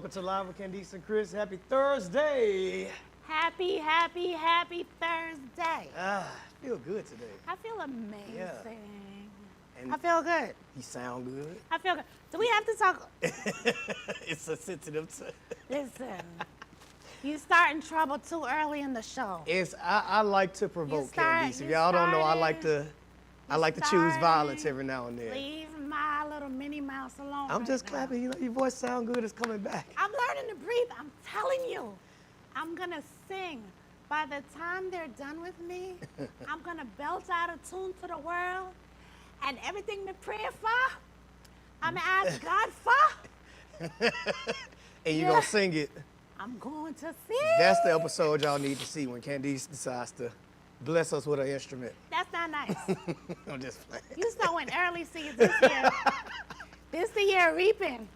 Welcome to Live with Candice and Kris. Happy Thursday. Happy Thursday. I feel good today. I feel amazing. Yeah. And I feel good. you sound good. I feel good. Do we have to talk? It's a sensitive. Listen, you starting trouble too early in the show. I like to provoke Candice. If y'all don't know, I like to choose violence every now and then. Leave my little Minnie Mouse alone. I'm just clapping. You know, your voice sound good. It's coming back. I'm learning to breathe. I'm telling you. I'm gonna sing. By the time they're done with me, I'm gonna belt out a tune to the world, and everything me pray for, I'm gonna ask God for. And you're gonna sing it. I'm going to sing. That's the episode y'all need to see when Candice decides to bless us with an instrument. That's not nice. I'm just playing. You sowing early seeds this year. This the year reaping.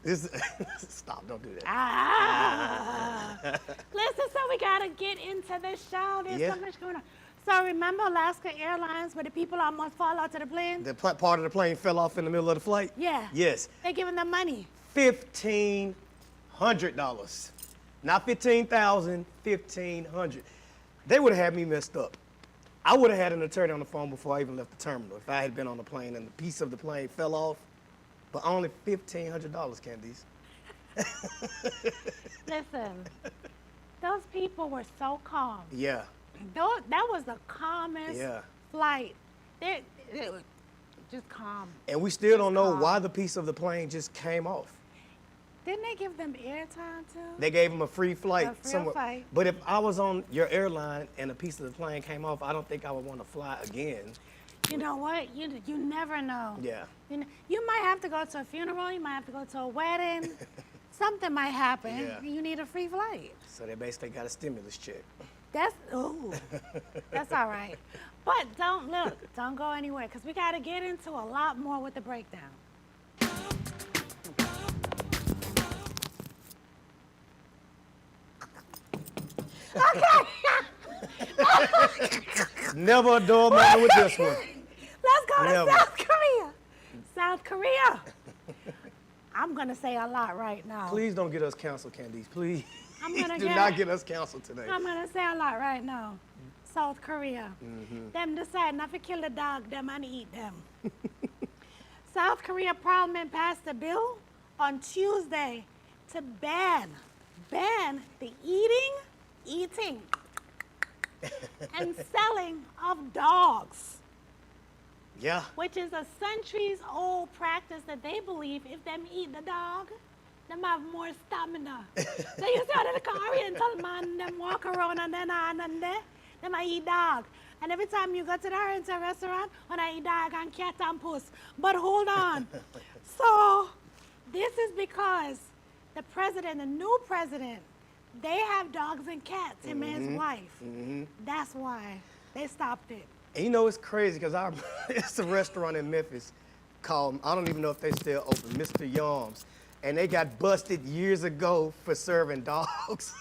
Stop, don't do that. Listen, so we gotta get into the show. There's so much going on. So remember Alaska Airlines where the people almost fall out to the plane? The part of the plane fell off in the middle of the flight? Yeah. Yes. They're giving them money. $1,500. Not $15,000, $1,500. They would have had me messed up. I would have had an attorney on the phone before I even left the terminal if I had been on the plane and the piece of the plane fell off. But only $1,500, Candice. Listen, those people were so calm. Yeah. That was the calmest flight. They were just calm. And we still don't know why the piece of the plane just came off. Didn't they give them airtime too? They gave them a free flight somewhere. Flight. But if I was on your airline and a piece of the plane came off, I don't think I would want to fly again. You know what? You never know. Yeah. You might have to go to a funeral. You might have to go to a wedding. Something might happen. Yeah. You need a free flight. So they basically got a stimulus check. That's all right. But don't go anywhere because we got to get into a lot more with the breakdown. Okay. Never a dull moment with this one. Let's go to South Korea. South Korea. I'm going to say a lot right now. Please don't get us canceled, Candice. Please. Do not get us canceled today. I'm going to say a lot right now. South Korea. Them decide not to kill the dog, them and eat them. South Korea Parliament passed a bill on Tuesday to ban the eating, and selling of dogs. Yeah. Which is a centuries-old practice that they believe if them eat the dog, them have more stamina. They used to go to the Oriental man, them walk around and then them I eat dog. And every time you go to the Oriental restaurant, when I eat dog and cat and puss. But hold on. So this is because the new president, they have dogs and cats, him and his wife. That's why they stopped it. And you know, it's crazy because it's a restaurant in Memphis called, I don't even know if they still open, Mr. Yum's. And they got busted years ago for serving dogs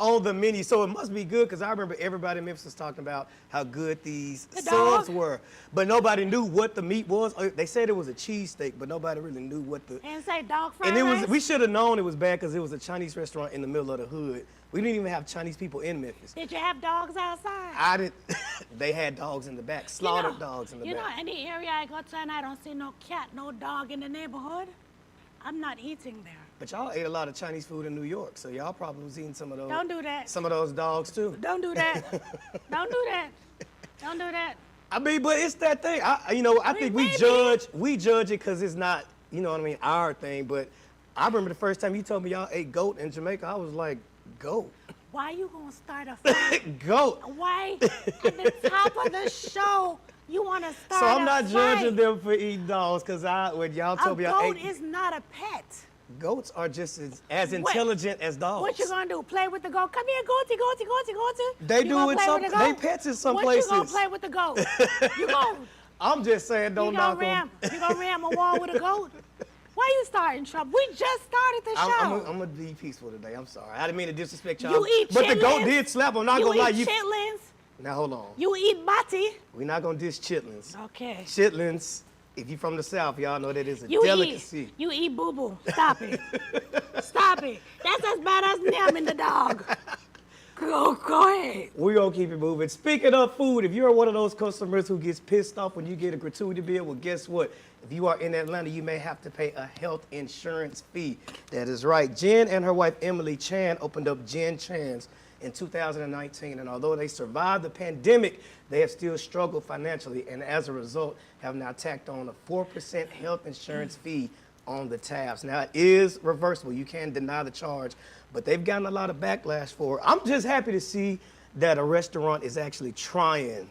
on the menu. So it must be good because I remember everybody in Memphis was talking about how good these subs were. But nobody knew what the meat was. They said it was a cheesesteak, but nobody really knew what the... And say dog fried rice? rice? We should have known it was bad because it was a Chinese restaurant in the middle of the hood. We didn't even have Chinese people in Memphis. Did you have dogs outside? I didn't. They had dogs in the back, slaughtered dogs in the back. You know, any area I go to and I don't see no cat, no dog in the neighborhood, I'm not eating there. But y'all ate a lot of Chinese food in New York, so y'all probably was eating some of those. Don't do that. Some of those dogs too. Don't do that. Don't do that. Don't do that. I mean, but it's that thing. I think we judge it because it's not, you know what I mean, our thing. But I remember the first time you told me y'all ate goat in Jamaica, I was like, goat. Why you gonna start a fight? Goat. Why at the top of the show you want to start So I'm not fight? judging them for eating dogs because when y'all told me y'all ate. A goat is not a pet. Goats are just as intelligent as dogs. What you gonna do? Play with the goat? Come here, goaty. They do it some. They pets in some places. What you gonna play with the goat? You gonna? I'm just saying, don't knock them. You gonna ram a wall with a goat? Why you starting trouble? We just started the show. I'm gonna be peaceful today. I'm sorry. I didn't mean to disrespect y'all. You eat but chitlins? the goat did slap. I'm not gonna lie. You eat chitlins? Now hold on. You eat bati? We're not gonna diss chitlins. Okay. Chitlins If you're from the South, y'all know that is a You delicacy. You eat boo-boo. Stop it. Stop it. That's as bad as naming the dog. Go ahead. We're going to keep it moving. Speaking of food, if you're one of those customers who gets pissed off when you get a gratuity bill, well, guess what? If you are in Atlanta, you may have to pay a health insurance fee. That is right. Jen and her wife, Emily Chan, opened up Jen Chan's in 2019. And although they survived the pandemic, they have still struggled financially. And as a result, have now tacked on a 4% health insurance fee on the tabs. Now, it is reversible. You can deny the charge, but they've gotten a lot of backlash for it. I'm just happy to see that a restaurant is actually trying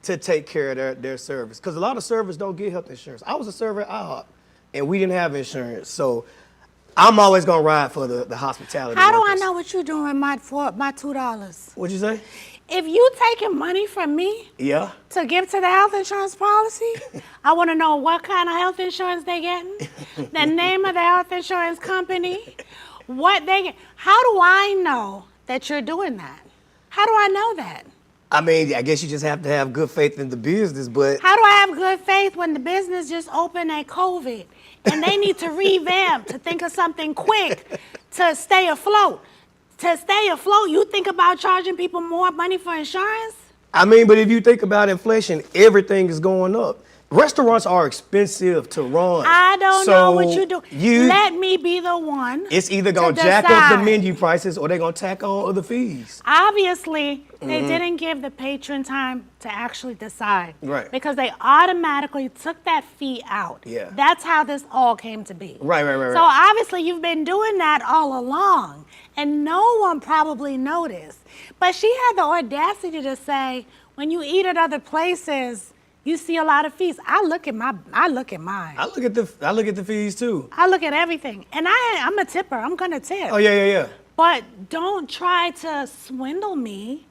to take care of their service, because a lot of servers don't get health insurance. I was a server at IHOP, and we didn't have insurance, so I'm always going to ride for the hospitality How do I workers. know what you're doing with my $2? What'd you say? If you taking money from me Yeah. to give to the health insurance policy, I want to know what kind of health insurance they getting, the name of the health insurance company, what they get. How do I know that you're doing that? How do I know that? I mean, I guess you just have to have good faith in the business, but How do I have good faith when the business just opened at COVID and they need to revamp to think of something quick to stay afloat? To stay afloat, you think about charging people more money for insurance? I mean, but if you think about inflation, everything is going up. Restaurants are expensive to run. I don't know what you do. You, Let me be the one. it's either going to to jack up the decide. menu prices or they're going to tack on other fees. Obviously, they Mm-hmm. didn't give the patron time to actually decide. Right. Because they automatically took that fee out. Yeah. That's how this all came to be. Right. So obviously, you've been doing that all along, and no one probably noticed. But she had the audacity to say, when you eat at other places, you see a lot of fees. I look at mine. I look at the fees too. I look at everything, and I'm a tipper. I'm gonna tip. Oh yeah. But don't try to swindle me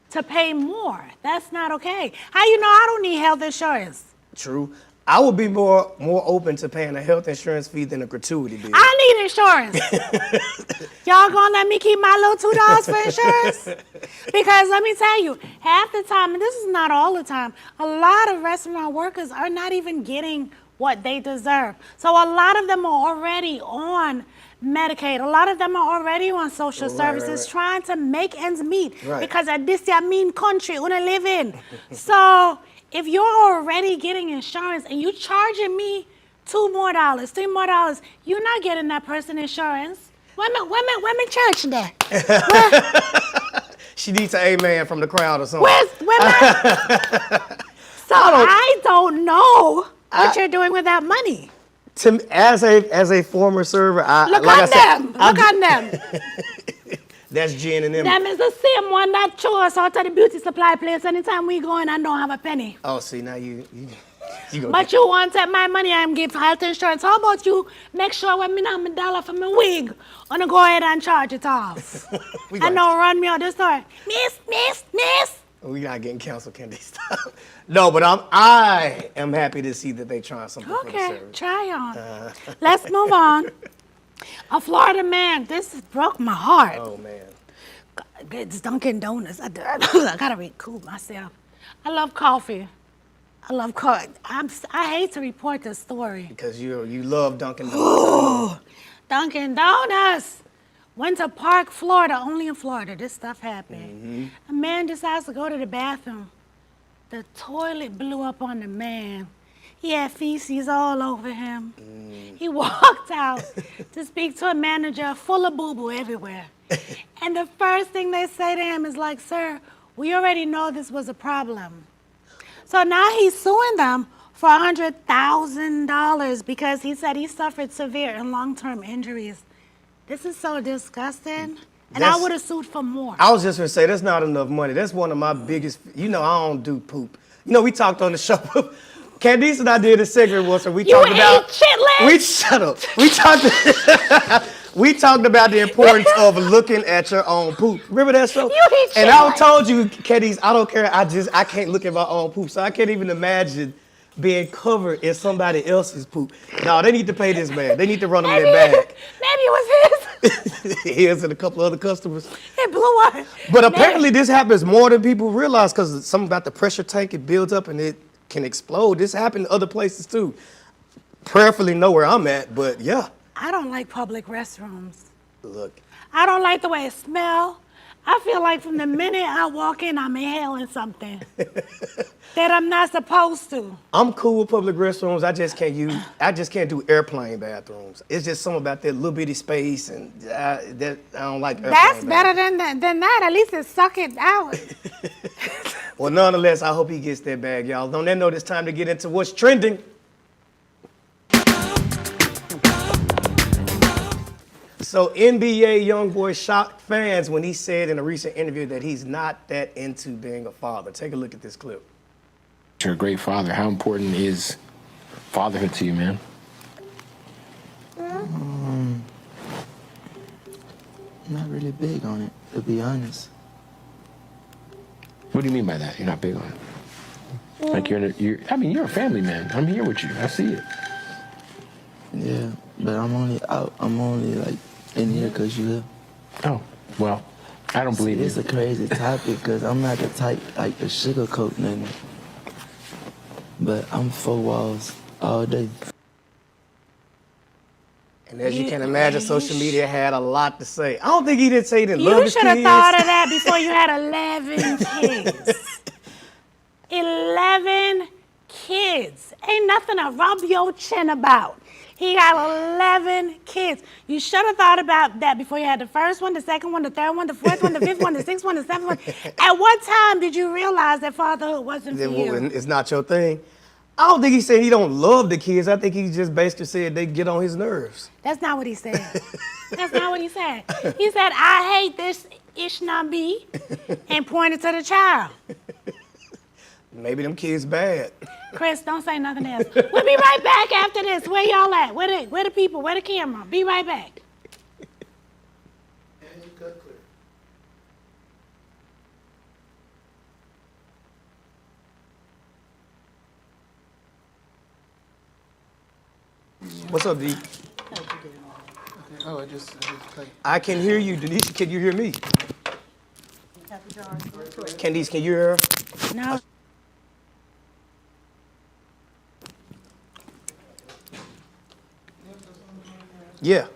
to pay more. That's not okay. How you know I don't need health insurance? True. I would be more open to paying a health insurance fee than a gratuity bill. I need insurance. Y'all gonna let me keep my little $2 for insurance? Because let me tell you, half the time, and this is not all the time, a lot of restaurant workers are not even getting what they deserve. So a lot of them are already on Medicaid. A lot of them are already on social services trying to make ends meet. Right. Because of this mean country we live in. So if you're already getting insurance and you charging me $2 more, $3 more, you're not getting that person insurance. Women church there. She needs an amen from the crowd or something. Where my... So I don't know what you're doing with that money. As a former server, Look like on I said, them. Look on them. that's Jen and them. Them is the same one that chose us out of the beauty supply place anytime we go in and don't have a penny. Oh, see, now you go. But you want to take my money and give health insurance. How about you make sure when me have my dollar for my wig, I'm going to go ahead and charge it off. And don't run me out the store. Miss. We're not getting canceled, Candice. No, but I am happy to see that they trying something for the Okay, service. try on. Let's move on. A Florida man, this broke my heart. Oh, man. It's Dunkin' Donuts. I gotta recoup myself. I love coffee. I hate to report this story. Because you love Dunkin' Donuts. Dunkin' Donuts. Winter Park, Florida. Only in Florida this stuff happened. A man decides to go to the bathroom. The toilet blew up on the man. He had feces all over him. He walked out to speak to a manager full of boo-boo everywhere. And the first thing they say to him is like, sir, we already know this was a problem. So now he's suing them for $100,000 because he said he suffered severe and long-term injuries. This is so disgusting. And I would have sued for more. I was just going to say, that's not enough money. That's one of my biggest, I don't do poop. We talked on the show. Candice and I did a segment once where we talked about. Shut up. We talked about the importance of looking at your own poop. Remember that show? And I told you, Candice, I don't care. I can't look at my own poop. So I can't even imagine being covered in somebody else's poop. No, they need to pay this man. They need to run him that bag. Maybe it was his. His and a couple other customers. It blew up. But apparently this happens more than people realize because something about the pressure tank, it builds up and it can explode. This happened in other places too. Prayerfully know where I'm at, but yeah. I don't like public restrooms. Look, I don't like the way it smells. I feel like from the minute I walk in, I'm inhaling something that I'm not supposed to. I'm cool with public restrooms. I just can't do airplane bathrooms. It's just something about that little bitty space, and that I don't like airplane That's better bathrooms. than that. At least it suck it out. Well, nonetheless, I hope he gets that bag, y'all. On that note, it's time to get into what's trending. So NBA YoungBoy shocked fans when he said in a recent interview that he's not that into being a father. Take a look at this clip. You're a great father. How important is fatherhood to you, man? Not really big on it, to be honest. What do you mean by that? You're not big on it. Like you're a family man. I'm here with you. I see it. Yeah, but I'm only out. I'm only like in here because you live. Oh, well, I don't believe It's you. a crazy topic because I'm not the type like to sugarcoat nothing. But I'm 4 walls all day. And as you can imagine, social media had a lot to say. I don't think he didn't say he didn't love You his should have kids. thought of that before you had 11 kids. 11 kids. Ain't nothing to rub your chin about. He got 11 kids. You should have thought about that before you had the first one, the second one, the third one, the fourth one, the fifth one, the sixth one, the seventh one. At what time did you realize that fatherhood wasn't for you? It's not your thing. I don't think he said he don't love the kids. I think he just basically said they get on his nerves. That's not what he said. That's not what he said. He said, I hate this Ishnabi, and pointed to the child. Maybe them kids bad. Kris, don't say nothing else. We'll be right back after this. Where y'all at? Where the people? Where the camera? Be right back. What's up, D? Oh, I just played. I can hear you. Denisha, can you hear me? Candice, can you hear her? No. Yeah.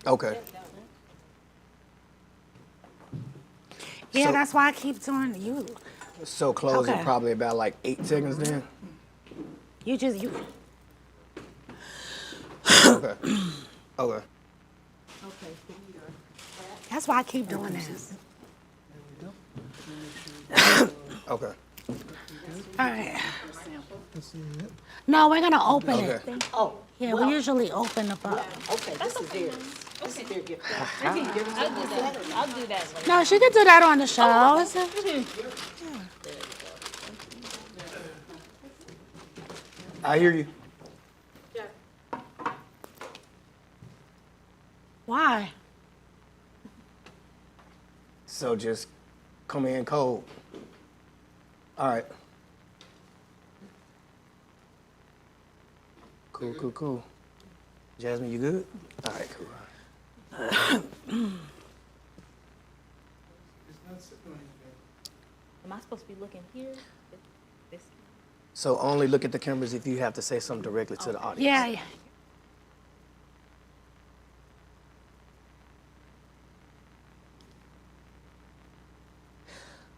Okay. Yeah, So- that's why I keep doing you. So closing Okay. probably about like 8 seconds then. You. Okay. Okay. That's why I keep doing this. Okay. All right. No, we're gonna open Okay. it. Oh, Yeah, we usually open the box. okay, this is theirs. This is their gift. I'll do that later. No, she can do that on the show. I hear you. Why? So just come in cold. All right. Cool. Jasmine, you good? All right, cool. Am I supposed to be looking here? This. So only look at the cameras if you have to say something directly to the audience. Yeah.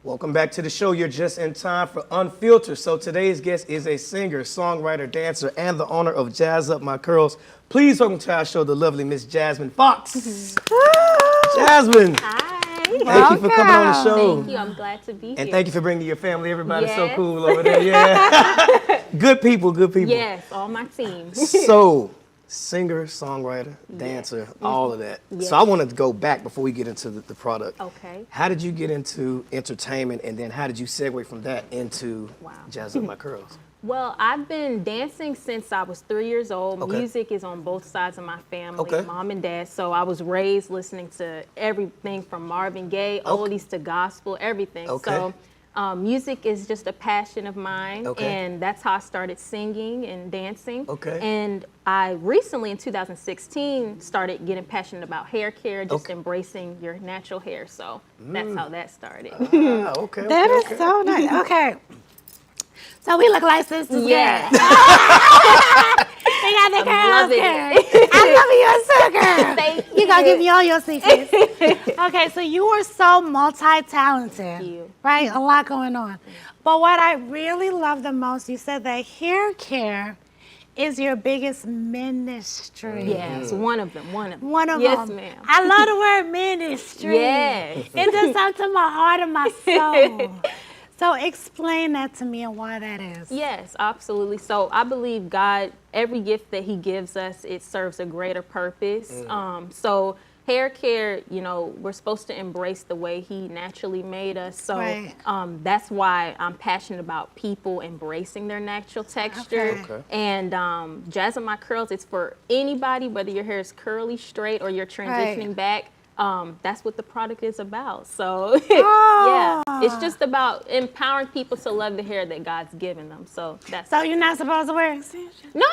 Welcome back to the show. You're just in time for Unfiltered. So today's guest is a singer, songwriter, dancer, and the owner of Jazz Up My Curls. Please welcome to our show the lovely Miss Jasmine Fox. Jasmine, Hi. thank you for coming on the show. Thank you. I'm glad to be here. And thank you for bringing your family. Everybody's so Yes. cool over there. Yeah. Good people. Yes, all my team. So, singer, songwriter, dancer, all of that. Yes. So I wanted to go back before we get into the product. Okay. How did you get into entertainment, and then how did you segue from that into Wow. Jazz Up My Curls? Well, I've been dancing since I was 3 years old. Okay. Music is on both sides of my family, Okay. mom and dad. So I was raised listening to everything from Marvin Gaye, oldies to gospel, everything. Okay. So Music is just a passion of mine, Okay. and that's how I started singing and dancing. Okay. And I recently, in 2016, started getting passionate about hair care, just embracing your natural hair. So that's how that started. Ah, okay. That okay, is okay. so nice. Okay. So we look like sisters. Yeah. Girl. They got the girls, loving girl. I love you, so girl. Thank You gonna you. give me all your secrets. Okay, so you are so multi-talented. Thank you. Right? A lot going on. But what I really love the most, you said that hair care is your biggest ministry. Yes, one of them. One of yes, them. ma'am. I love the word ministry. Yes. It does something to my heart and my soul. So explain that to me and why that is. Yes, absolutely. So I believe God, every gift that He gives us, it serves a greater purpose. So hair care, you know, we're supposed to embrace the way He naturally made us. So Right. that's why I'm passionate about people embracing their natural texture. Okay. And Jazz Up My Curls, it's for anybody, whether your hair is curly, straight, or you're transitioning back. That's what the product is about. So yeah, it's just about empowering people to love the hair that God's given them. So that's So you're not supposed to wear extensions? no.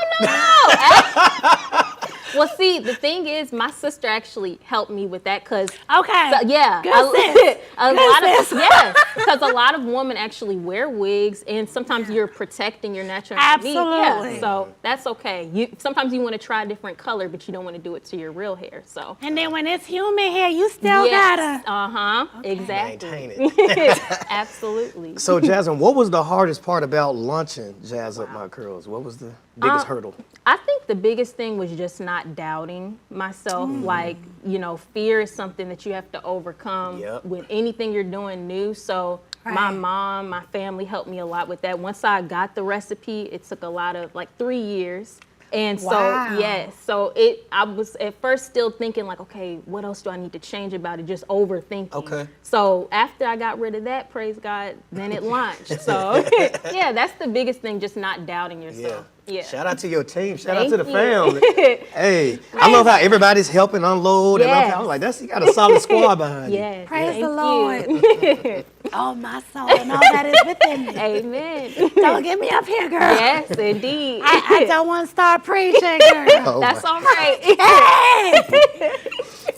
Well, see, the thing is, my sister actually helped me with that because Okay. yeah, Good sis. a Good lot of sis. yes, because a lot of women actually wear wigs, and sometimes you're protecting your natural beauty. Absolutely. Yeah, so that's okay. Sometimes you want to try a different color, but you don't want to do it to your real hair. So And then when it's human hair, you still yes, gotta. exactly, Maintain it. absolutely. So, Jasmine, what was the hardest part about launching Jazz Up My Curls? What was the biggest hurdle? I think the biggest thing was just not doubting myself. Like, you know, fear is something that you have to overcome Yep. with anything you're doing new. So my Right. mom, my family helped me a lot with that. Once I got the recipe, it took a lot of like 3 years. And so, Wow. yes, so I was at first still thinking like, okay, what else do I need to change about it? Just overthinking. Okay. So after I got rid of that, praise God, then it launched. So yeah, that's the biggest thing, just not doubting yourself. Yeah. Shout out to your team. Shout out to the Thank you. family. Hey, I love how everybody's helping unload. And Yes. I was like, you got a solid squad behind you. Yes. Praise thank the Lord. you. Oh, my soul and all that is within me. Amen. Don't get me up here, girl. Yes, indeed. I don't want to start preaching, girl. Oh, That's my- all right.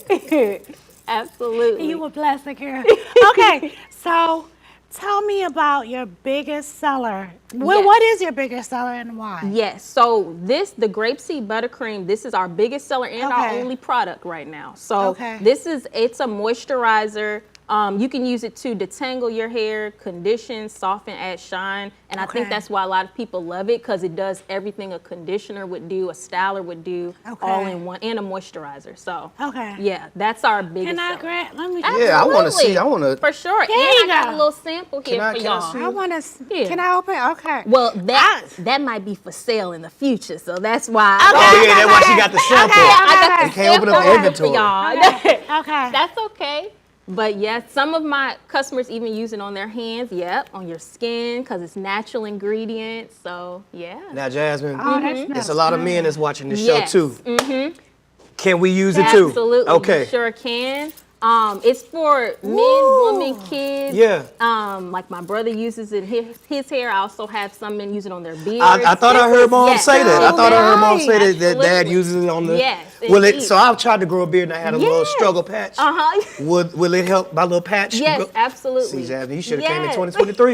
Hey! Absolutely. You were blessed, girl. Okay, so tell me about your biggest seller. Well, Yes. what is your biggest seller and why? Yes, so the grapeseed buttercream, this is our biggest seller and our Okay. only product right now. So Okay. it's a moisturizer. You can use it to detangle your hair, condition, soften, add shine. And I think Okay. that's why a lot of people love it because it does everything a conditioner would do, a styler would do, all Okay. in one, and a moisturizer. So Okay. yeah, that's our biggest Can I seller. grab? Let me. Yeah, I want to see. Absolutely. I want to. For sure. Here and you I got go. a little sample here I- for can I y'all. see? I want to. Yeah. Can I open? Okay. Well, that might be for sale in the future, so that's why. Oh, yeah, that's why she got the sample. I got Okay. the You can't open up the sample inventory. for y'all. Okay. That's okay. But yes, some of my customers even use it on their hands. Yep, on your skin because it's natural ingredients. So yeah. Now, Jasmine, Oh, that it's smells a lot of good. men that's watching this Yes. show, too. Can we use it, too? Absolutely. Okay. You sure can. It's for men, Woo. women, kids. Yeah. Like my brother uses it in his hair. I also have some men use it on their beards. I thought I heard mom Yes. say that. I thought I heard mom say that Absolutely. dad uses it on the. Yes, Will it? indeed. So I've tried to grow a beard and I had a little Yes. struggle patch. Will it help my little patch? Yes, grow? absolutely. See, Jasmine, you should have came in Yes. 2023.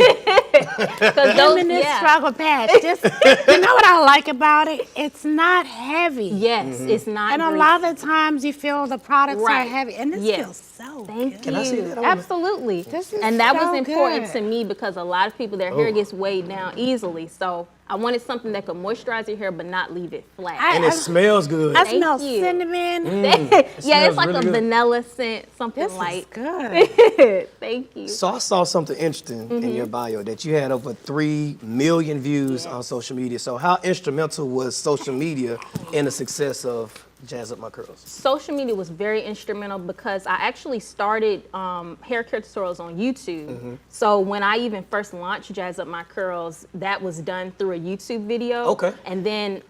Because those, Feminist yeah. struggle patch. Just, you know what I like about it? It's not heavy. Yes, it's not. And a greasy. lot of the times you feel the products are Right. heavy, and this Yes. feels so Thank good. Can I see that? I wanna- Absolutely. This is And that so was important good. to me because a lot of people, their hair Oh. gets weighed down easily. So I wanted something that could moisturize your hair but not leave it flat. And it smells good. I Thank smell you. cinnamon. Yeah, smells it's like really a good. vanilla scent, something This is light. good. Thank you. So I saw something interesting in your bio that you had over 3 million views on social media. So how instrumental was social media in the success of Jazz Up My Curls? Social media was very instrumental because I actually started hair care tutorials on YouTube. So when I even first launched Jazz Up My Curls, that was done through a YouTube video. Okay. And then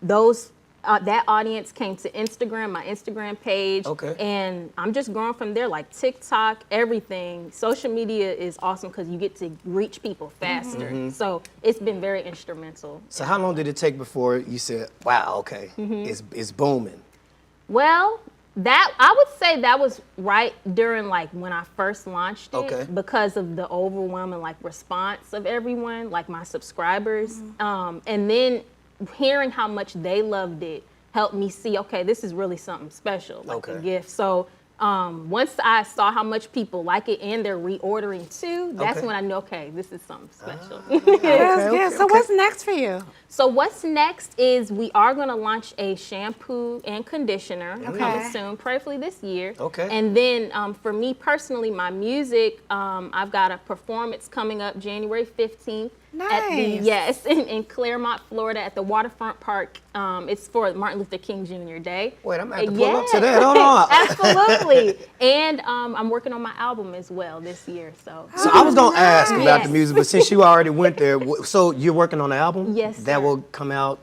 those that audience came to Instagram, my Instagram page. Okay. And I'm just growing from there, like TikTok, everything. Social media is awesome because you get to reach people faster. So it's been very instrumental. So how long did it take before you said, wow, okay, it's booming? Well, that I would say that was right during like when I first launched it, Okay. because of the overwhelming like response of everyone, like my subscribers, and then hearing how much they loved it helped me see, okay, this is really something special, like a Okay. gift. So once I saw how much people like it and they're reordering too, that's Okay. when I knew, okay, this is something special. That's good. So what's next for you? So what's next is we are going to launch a shampoo and conditioner coming soon, prayerfully this year. Okay. And then for me personally, my music, I've got a performance coming up January 15th. Nice. In Claremont, Florida, at the Waterfront Park. It's for Martin Luther King Jr. Day. Wait, I'm going to have to pull up to that. Hold on. Absolutely. And I'm working on my album as well this year. So So I was going to ask about Yes. the music, but since you already went there, so you're working on the album? Yes, That sir. will come out?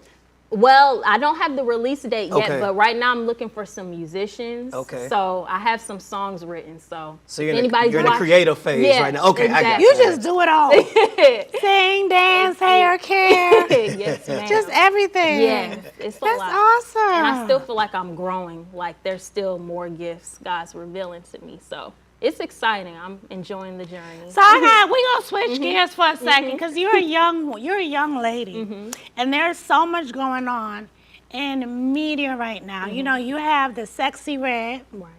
Well, I don't have the release date yet, Okay. but right now I'm looking for some musicians. Okay. So I have some songs written. So So you're anybody's in the watch- creative phase Yeah, right now. Okay, I got exactly. You just do it all. Sing, dance, hair care. Yes, ma'am. Just everything. Yes, it's a That's lot. awesome. And I still feel like I'm growing. Like there's still more gifts God's revealing to me. So it's exciting. I'm enjoying the journey. So we gonna switch gears for a second because you're a young lady, and there's so much going on in media right now. You know, you have the Sexy Red. Right.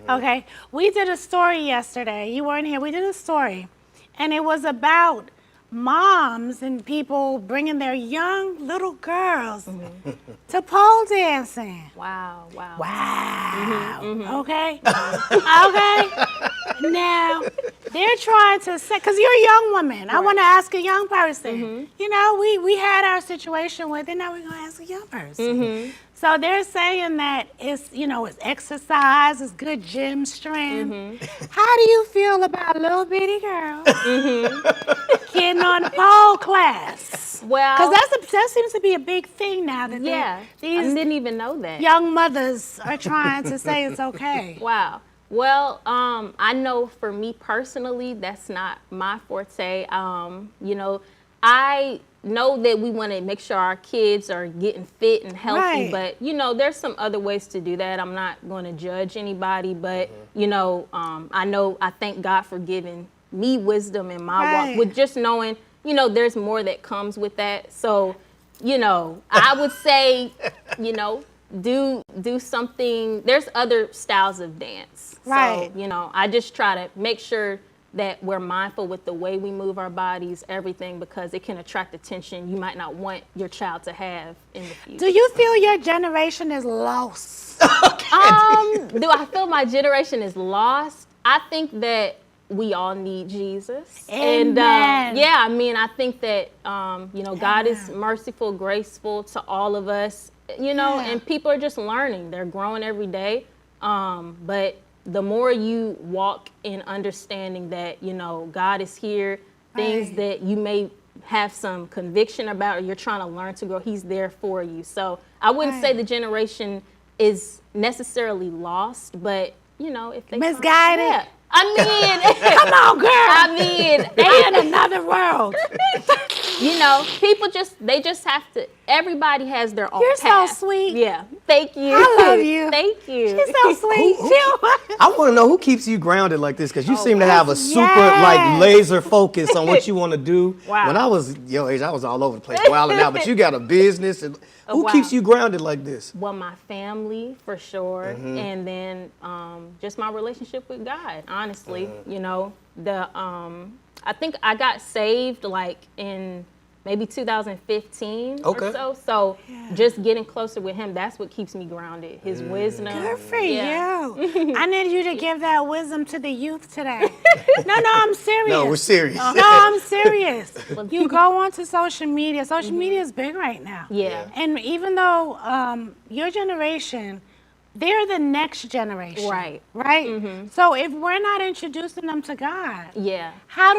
Okay, we did a story yesterday. You weren't here. We did a story, and it was about moms and people bringing their young little girls to pole dancing. Wow. Wow. Wow. Okay. Okay. Now they're trying to say, because you're a young woman. I want to ask a young person. You know, we had our situation with it. Now we're gonna ask a young person. So they're saying that it's it's exercise, it's good gym strength. How do you feel about little bitty girls getting on the pole class? Well, Because that seems to be a big thing now that yeah, I these didn't even know that. young mothers are trying to say it's okay. Wow. Well, I know for me personally, that's not my forte. I know that we want to make sure our kids are getting fit and healthy, Right. but there's some other ways to do that. I'm not going to judge anybody, but I thank God for giving me wisdom in my Right. walk with just knowing, there's more that comes with that. So, I would say, do something. There's other styles of dance. Right. So, I just try to make sure that we're mindful with the way we move our bodies, everything, because it can attract attention you might not want your child to have in the future. Do you feel your generation is lost? Do I feel my generation is lost? I think that we all need Jesus. Amen. And I think that God is merciful, graceful to all of us. And people are just learning. They're growing every day. But the more you walk in understanding that, God is here, things Right. that you may have some conviction about or you're trying to learn to grow, he's there for you. So I wouldn't say the generation is necessarily lost, but, if they Misguided? Yeah. I mean, Come on, girl. They in another world. People they just have to, everybody has their own You're so path. sweet. Yeah. Thank you. I love you. Thank you. She's so sweet. I want to know who keeps you grounded like this, because you seem to have a super yes. laser focus on what you want to do. Wow. When I was your age, I was all over the place wilding out, but you got a business. And who wow. keeps you grounded like this? Well, my family for sure, and then just my relationship with God. Honestly, I think I got saved like in maybe 2015 or so. So just getting closer with Him, that's what keeps me grounded. His wisdom. Good for Yeah. you. I need you to give that wisdom to the youth today. No, I'm serious. No, we're serious. No, I'm serious. You go onto social media. Social media is big right now. Yeah. And even though your generation, they're the next generation. Right. Right? So if we're not introducing them to God, Yeah. how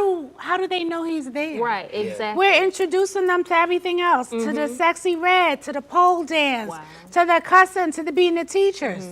do they know he's there? Right. Exactly. We're introducing them to everything else, to the sexy red, to the pole dance, Wow. to the cussing, to the being the teachers.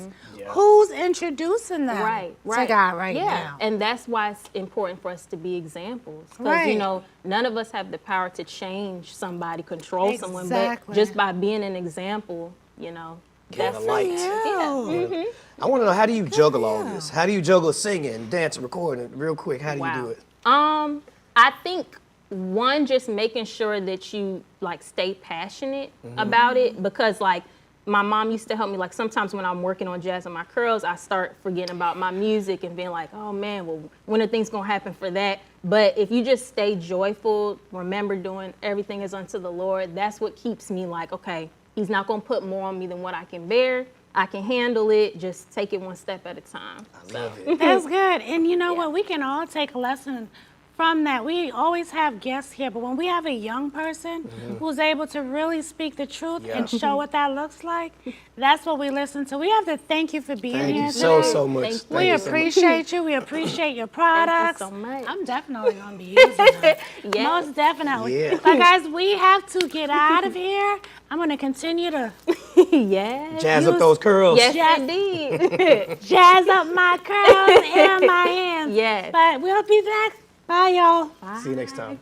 Who's introducing them Right. to God right yeah. now? And that's why it's important for us to be examples. Because, Right. you know, none of us have the power to change somebody, control someone. But Exactly. just by being an example, you know, Kind that's of light. Yeah. I want to know, how do you juggle all this? How do you juggle singing, dancing, recording? Real quick, how do you do it? I think one, just making sure that you like stay passionate about it, because like my mom used to help me. Like sometimes when I'm working on Jazz and My Curls, I start forgetting about my music and being like, oh man, well, when are things gonna happen for that? But if you just stay joyful, remember doing everything is unto the Lord, that's what keeps me like, okay, he's not gonna put more on me than what I can bear. I can handle it. Just take it one step at a time. I love it. That's good. And you know what? We can all take a lesson from that. We always have guests here, but when we have a young person who's able to really speak the truth and show what that looks like, that's what we listen to. We have to thank you for being Thank here you so, today. so much. Thank you. Thank We you so much. appreciate you. We appreciate your products. so much. I'm definitely going to be using them. Yes. Most definitely. Yeah. But guys, we have to get out of here. I'm going to continue to Yes. Jazz up those curls. Yes, indeed. jazz up my curls and my hands. Yes. But we'll be back. Bye, y'all. See you next time.